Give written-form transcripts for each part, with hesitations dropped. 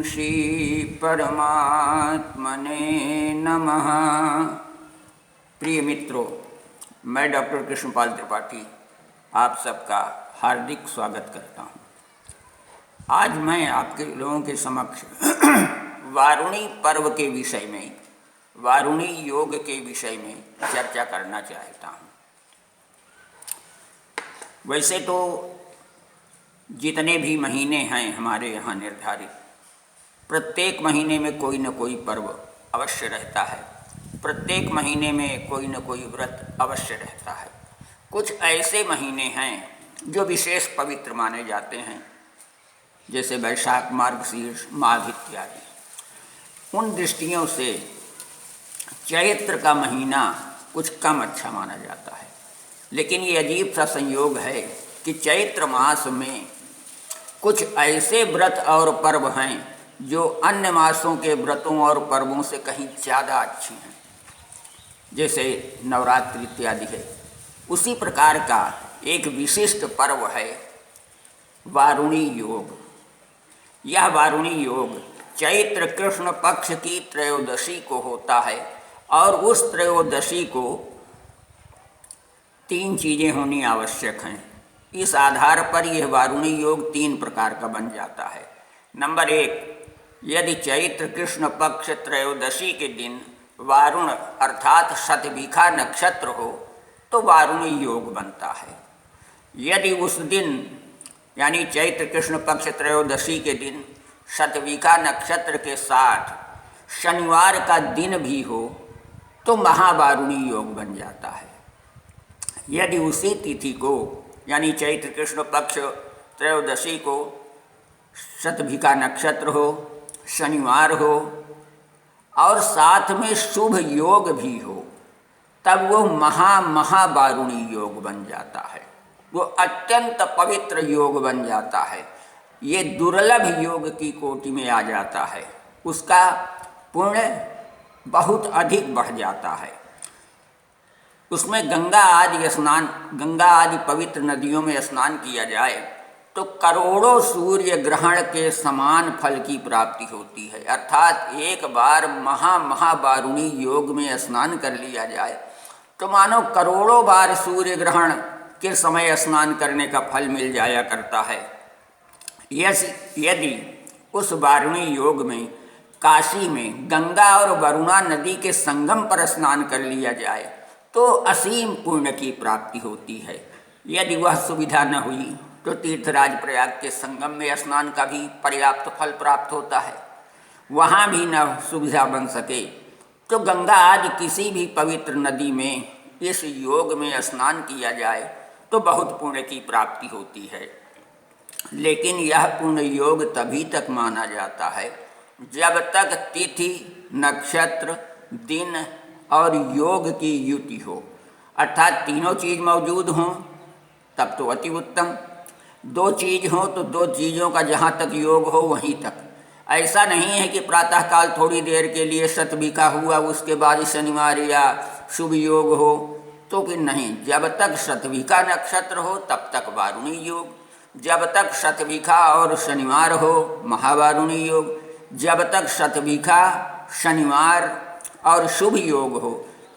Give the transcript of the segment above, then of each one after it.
श्री परमात्मने नमः। प्रिय मित्रों, मैं डॉक्टर कृष्णपाल त्रिपाठी आप सबका हार्दिक स्वागत करता हूँ। आज मैं आपके लोगों के समक्ष वारुणी पर्व के विषय में, वारुणी योग के विषय में चर्चा करना चाहता हूँ। वैसे तो जितने भी महीने हैं हमारे यहाँ निर्धारित, प्रत्येक महीने में कोई न कोई पर्व अवश्य रहता है, प्रत्येक महीने में कोई न कोई व्रत अवश्य रहता है। कुछ ऐसे महीने हैं जो विशेष पवित्र माने जाते हैं, जैसे वैशाख, मार्गशीर्ष, माघ इत्यादि। उन दृष्टियों से चैत्र का महीना कुछ कम अच्छा माना जाता है, लेकिन ये अजीब सा संयोग है कि चैत्र मास में कुछ ऐसे व्रत और पर्व हैं जो अन्य मासों के व्रतों और पर्वों से कहीं ज़्यादा अच्छे हैं, जैसे नवरात्रि इत्यादि है। उसी प्रकार का एक विशिष्ट पर्व है वारुणी योग। यह वारुणी योग चैत्र कृष्ण पक्ष की त्रयोदशी को होता है और उस त्रयोदशी को 3 चीज़ें होनी आवश्यक हैं। इस आधार पर यह वारुणी योग 3 प्रकार का बन जाता है। नंबर 1, यदि चैत्र कृष्ण पक्ष त्रयोदशी के दिन वारुण अर्थात शतभिखा नक्षत्र हो तो वारुणी योग बनता है। यदि उस दिन यानी चैत्र कृष्ण पक्ष त्रयोदशी के दिन शतभिखा नक्षत्र के साथ शनिवार का दिन भी हो तो महावारुणी योग बन जाता है। यदि उसी तिथि को यानी चैत्र कृष्ण पक्ष त्रयोदशी को शतभिखा नक्षत्र हो, शनिवार हो और साथ में शुभ योग भी हो, तब वो महावारुणी योग बन जाता है। वो अत्यंत पवित्र योग बन जाता है। ये दुर्लभ योग की कोटि में आ जाता है। उसका पुण्य बहुत अधिक बढ़ जाता है। उसमें गंगा आदि पवित्र नदियों में स्नान किया जाए तो करोड़ों सूर्य ग्रहण के समान फल की प्राप्ति होती है। अर्थात एक बार महावारुणी योग में स्नान कर लिया जाए तो मानो करोड़ों बार सूर्य ग्रहण के समय स्नान करने का फल मिल जाया करता है। यदि उस वारुणी योग में काशी में गंगा और वरुणा नदी के संगम पर स्नान कर लिया जाए तो असीम पुण्य की प्राप्ति होती है। यदि वह सुविधा न हुई तो तीर्थराज प्रयाग के संगम में स्नान का भी पर्याप्त फल प्राप्त होता है। वहाँ भी न सुविधा बन सके तो गंगा आदि किसी भी पवित्र नदी में इस योग में स्नान किया जाए तो बहुत पुण्य की प्राप्ति होती है। लेकिन यह पुण्य योग तभी तक माना जाता है जब तक तिथि, नक्षत्र, दिन और योग की युति हो, अर्थात तीनों चीज़ मौजूद हों तब तो अति उत्तम। 2 चीज़ हों तो 2 चीज़ों का जहाँ तक योग हो वहीं तक। ऐसा नहीं है कि प्रातःकाल थोड़ी देर के लिए शतभिखा हुआ उसके बाद शनिवार या शुभ योग हो, तो कि नहीं, जब तक शतभिखा नक्षत्र हो तब तक वारुणी योग, जब तक शतभिखा और शनिवार हो महावारुणी योग, जब तक शतभिखा, शनिवार और शुभ योग हो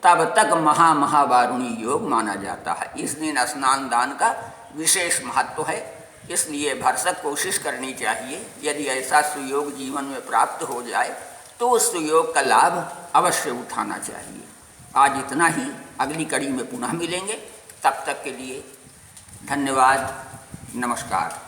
तब तक महावारुणी योग माना जाता है। इस दिन स्नान दान का विशेष महत्व है, इसलिए भरसक कोशिश करनी चाहिए। यदि ऐसा सुयोग जीवन में प्राप्त हो जाए तो उस सुयोग का लाभ अवश्य उठाना चाहिए। आज इतना ही, अगली कड़ी में पुनः मिलेंगे। तब तक के लिए धन्यवाद, नमस्कार।